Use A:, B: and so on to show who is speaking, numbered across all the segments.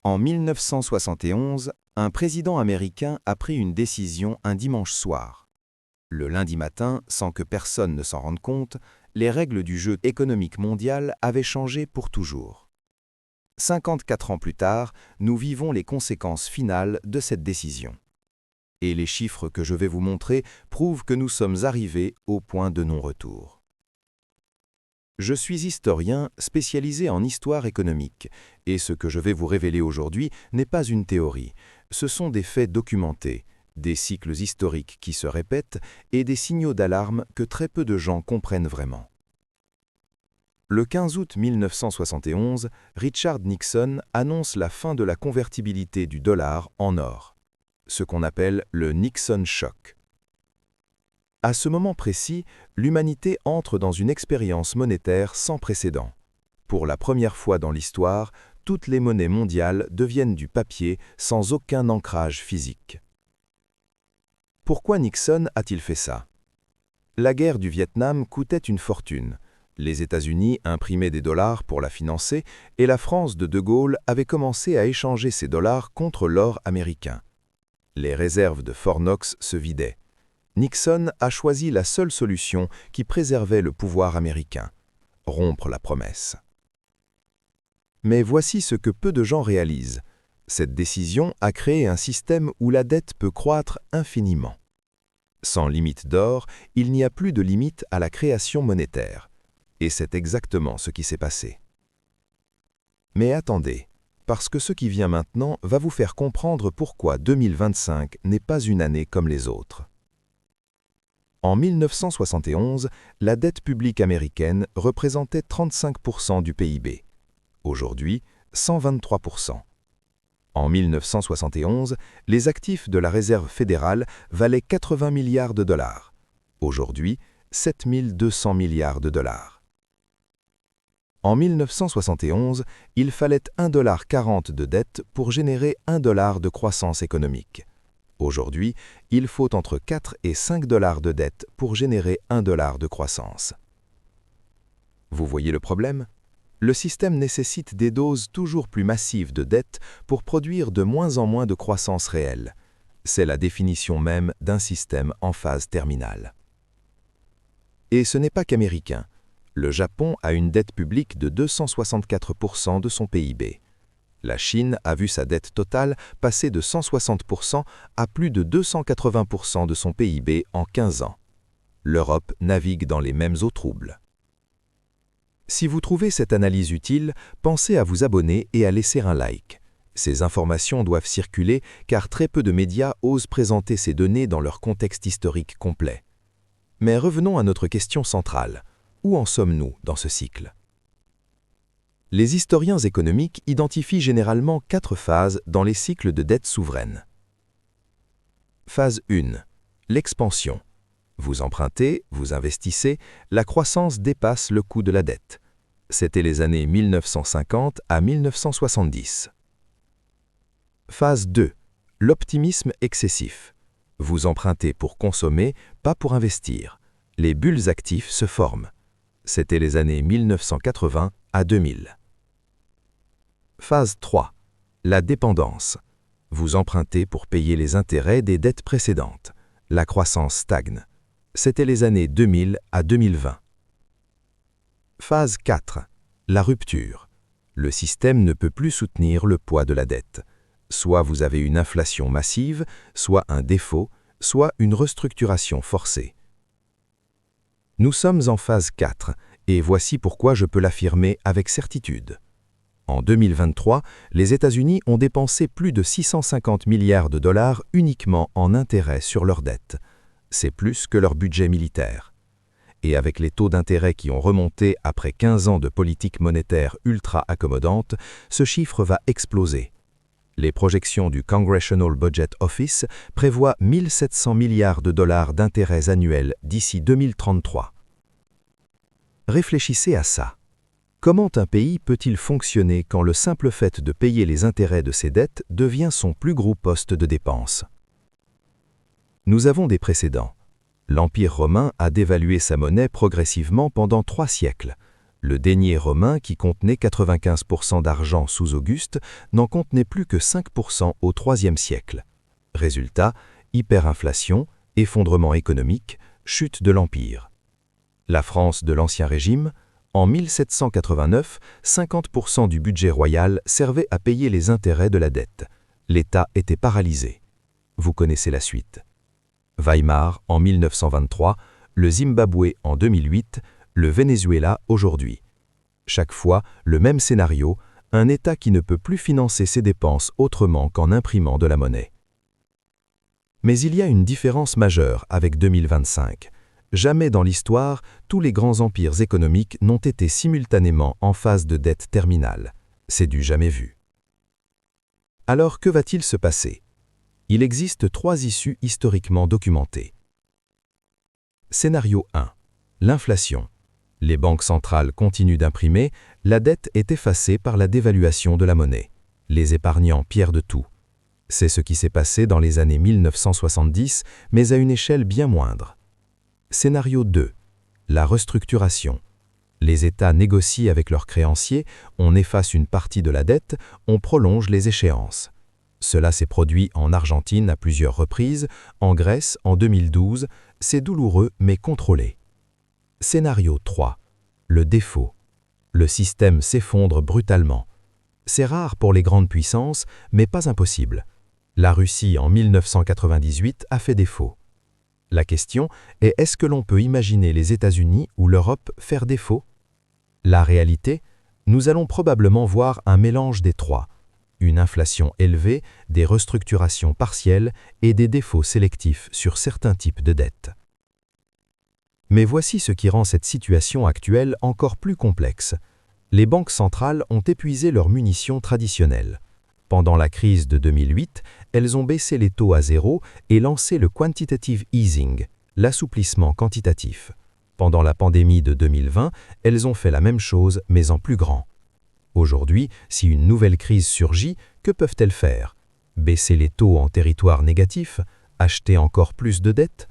A: En 1971, un président américain a pris une décision un dimanche soir. Le lundi matin, sans que personne ne s'en rende compte, les règles du jeu économique mondial avaient changé pour toujours. 54 ans plus tard, nous vivons les conséquences finales de cette décision. Et les chiffres que je vais vous montrer prouvent que nous sommes arrivés au point de non-retour. Je suis historien spécialisé en histoire économique, et ce que je vais vous révéler aujourd'hui n'est pas une théorie, ce sont des faits documentés, des cycles historiques qui se répètent et des signaux d'alarme que très peu de gens comprennent vraiment. Le 15 août 1971, Richard Nixon annonce la fin de la convertibilité du dollar en or, ce qu'on appelle le Nixon Shock. À ce moment précis, l'humanité entre dans une expérience monétaire sans précédent. Pour la première fois dans l'histoire, toutes les monnaies mondiales deviennent du papier sans aucun ancrage physique. Pourquoi Nixon a-t-il fait ça? La guerre du Vietnam coûtait une fortune. Les États-Unis imprimaient des dollars pour la financer et la France de Gaulle avait commencé à échanger ces dollars contre l'or américain. Les réserves de Fort Knox se vidaient. Nixon a choisi la seule solution qui préservait le pouvoir américain: rompre la promesse. Mais voici ce que peu de gens réalisent. Cette décision a créé un système où la dette peut croître infiniment. Sans limite d'or, il n'y a plus de limite à la création monétaire. Et c'est exactement ce qui s'est passé. Mais attendez, parce que ce qui vient maintenant va vous faire comprendre pourquoi 2025 n'est pas une année comme les autres. En 1971, la dette publique américaine représentait 35% du PIB. Aujourd'hui, 123%. En 1971, les actifs de la Réserve fédérale valaient 80 milliards de dollars. Aujourd'hui, 7 200 milliards de dollars. En 1971, il fallait 1,40 $ de dette pour générer 1 $ de croissance économique. Aujourd'hui, il faut entre 4 et 5 $ de dette pour générer 1 $ de croissance. Vous voyez le problème? Le système nécessite des doses toujours plus massives de dette pour produire de moins en moins de croissance réelle. C'est la définition même d'un système en phase terminale. Et ce n'est pas qu'américain. Le Japon a une dette publique de 264% de son PIB. La Chine a vu sa dette totale passer de 160% à plus de 280% de son PIB en 15 ans. L'Europe navigue dans les mêmes eaux troubles. Si vous trouvez cette analyse utile, pensez à vous abonner et à laisser un like. Ces informations doivent circuler car très peu de médias osent présenter ces données dans leur contexte historique complet. Mais revenons à notre question centrale. Où en sommes-nous dans ce cycle? Les historiens économiques identifient généralement 4 phases dans les cycles de dette souveraine. Phase 1. L'expansion. Vous empruntez, vous investissez, la croissance dépasse le coût de la dette. C'était les années 1950 à 1970. Phase 2. L'optimisme excessif. Vous empruntez pour consommer, pas pour investir. Les bulles actifs se forment. C'était les années 1980 à 2000. Phase 3. La dépendance. Vous empruntez pour payer les intérêts des dettes précédentes. La croissance stagne. C'était les années 2000 à 2020. Phase 4. La rupture. Le système ne peut plus soutenir le poids de la dette. Soit vous avez une inflation massive, soit un défaut, soit une restructuration forcée. Nous sommes en phase 4, et voici pourquoi je peux l'affirmer avec certitude. En 2023, les États-Unis ont dépensé plus de 650 milliards de dollars uniquement en intérêts sur leurs dettes. C'est plus que leur budget militaire. Et avec les taux d'intérêt qui ont remonté après 15 ans de politique monétaire ultra accommodante, ce chiffre va exploser. Les projections du Congressional Budget Office prévoient 1 700 milliards de dollars d'intérêts annuels d'ici 2033. Réfléchissez à ça. Comment un pays peut-il fonctionner quand le simple fait de payer les intérêts de ses dettes devient son plus gros poste de dépense? Nous avons des précédents. L'Empire romain a dévalué sa monnaie progressivement pendant 3 siècles. Le denier romain, qui contenait 95% d'argent sous Auguste, n'en contenait plus que 5% au IIIe siècle. Résultat, hyperinflation, effondrement économique, chute de l'Empire. La France de l'Ancien Régime, en 1789, 50% du budget royal servait à payer les intérêts de la dette. L'État était paralysé. Vous connaissez la suite. Weimar en 1923, le Zimbabwe en 2008, le Venezuela aujourd'hui. Chaque fois, le même scénario, un État qui ne peut plus financer ses dépenses autrement qu'en imprimant de la monnaie. Mais il y a une différence majeure avec 2025. Jamais dans l'histoire, tous les grands empires économiques n'ont été simultanément en phase de dette terminale. C'est du jamais vu. Alors que va-t-il se passer? Il existe 3 issues historiquement documentées. Scénario 1. L'inflation. Les banques centrales continuent d'imprimer, la dette est effacée par la dévaluation de la monnaie. Les épargnants perdent tout. C'est ce qui s'est passé dans les années 1970, mais à une échelle bien moindre. Scénario 2. La restructuration. Les États négocient avec leurs créanciers, on efface une partie de la dette, on prolonge les échéances. Cela s'est produit en Argentine à plusieurs reprises, en Grèce en 2012, c'est douloureux mais contrôlé. Scénario 3. Le défaut. Le système s'effondre brutalement. C'est rare pour les grandes puissances, mais pas impossible. La Russie en 1998 a fait défaut. La question est, est-ce que l'on peut imaginer les États-Unis ou l'Europe faire défaut? La réalité, nous allons probablement voir un mélange des trois. Une inflation élevée, des restructurations partielles et des défauts sélectifs sur certains types de dettes. Mais voici ce qui rend cette situation actuelle encore plus complexe. Les banques centrales ont épuisé leurs munitions traditionnelles. Pendant la crise de 2008, elles ont baissé les taux à zéro et lancé le quantitative easing, l'assouplissement quantitatif. Pendant la pandémie de 2020, elles ont fait la même chose mais en plus grand. Aujourd'hui, si une nouvelle crise surgit, que peuvent-elles faire? Baisser les taux en territoire négatif? Acheter encore plus de dettes?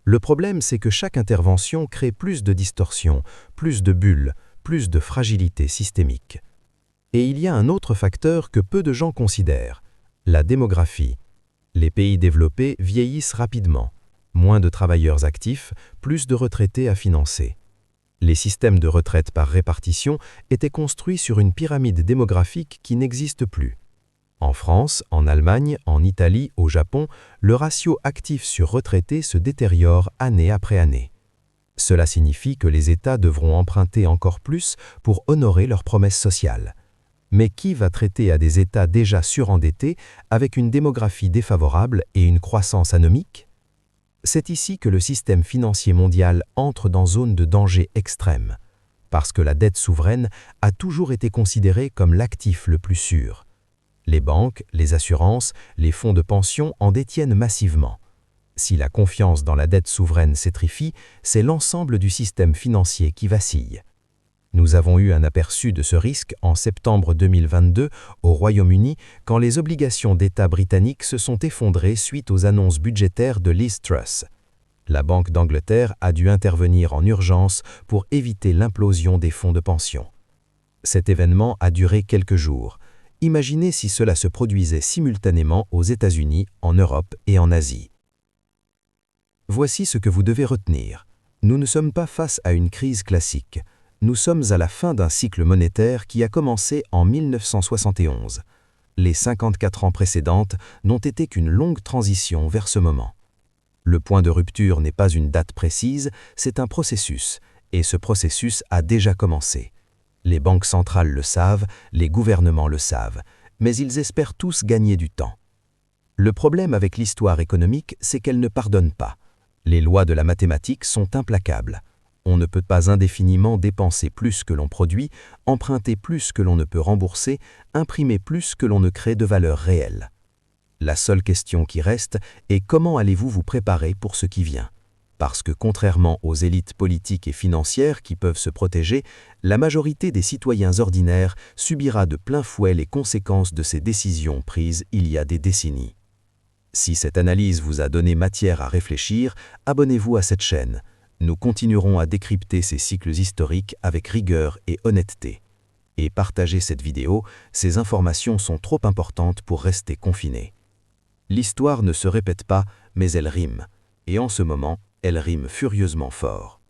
A: Le problème, c'est que chaque intervention crée plus de distorsions, plus de bulles, plus de fragilité systémique. Et il y a un autre facteur que peu de gens considèrent, la démographie. Les pays développés vieillissent rapidement. Moins de travailleurs actifs, plus de retraités à financer. Les systèmes de retraite par répartition étaient construits sur une pyramide démographique qui n'existe plus. En France, en Allemagne, en Italie, au Japon, le ratio actif sur retraités se détériore année après année. Cela signifie que les États devront emprunter encore plus pour honorer leurs promesses sociales. Mais qui va traiter à des États déjà surendettés avec une démographie défavorable et une croissance anomique? C'est ici que le système financier mondial entre dans zone de danger extrême, parce que la dette souveraine a toujours été considérée comme l'actif le plus sûr. Les banques, les assurances, les fonds de pension en détiennent massivement. Si la confiance dans la dette souveraine s'étrifie, c'est l'ensemble du système financier qui vacille. Nous avons eu un aperçu de ce risque en septembre 2022 au Royaume-Uni quand les obligations d'État britanniques se sont effondrées suite aux annonces budgétaires de Liz Truss. La Banque d'Angleterre a dû intervenir en urgence pour éviter l'implosion des fonds de pension. Cet événement a duré quelques jours. Imaginez si cela se produisait simultanément aux États-Unis, en Europe et en Asie. Voici ce que vous devez retenir. Nous ne sommes pas face à une crise classique. Nous sommes à la fin d'un cycle monétaire qui a commencé en 1971. Les 54 ans précédentes n'ont été qu'une longue transition vers ce moment. Le point de rupture n'est pas une date précise, c'est un processus, et ce processus a déjà commencé. Les banques centrales le savent, les gouvernements le savent, mais ils espèrent tous gagner du temps. Le problème avec l'histoire économique, c'est qu'elle ne pardonne pas. Les lois de la mathématique sont implacables. On ne peut pas indéfiniment dépenser plus que l'on produit, emprunter plus que l'on ne peut rembourser, imprimer plus que l'on ne crée de valeur réelle. La seule question qui reste est comment allez-vous vous préparer pour ce qui vient? Parce que contrairement aux élites politiques et financières qui peuvent se protéger, la majorité des citoyens ordinaires subira de plein fouet les conséquences de ces décisions prises il y a des décennies. Si cette analyse vous a donné matière à réfléchir, abonnez-vous à cette chaîne.
B: Nous continuerons à décrypter ces cycles historiques avec rigueur et honnêteté. Et partagez cette vidéo, ces informations sont trop importantes pour rester confinées. L'histoire ne se répète pas, mais elle rime. Et en ce moment, elle rime furieusement fort.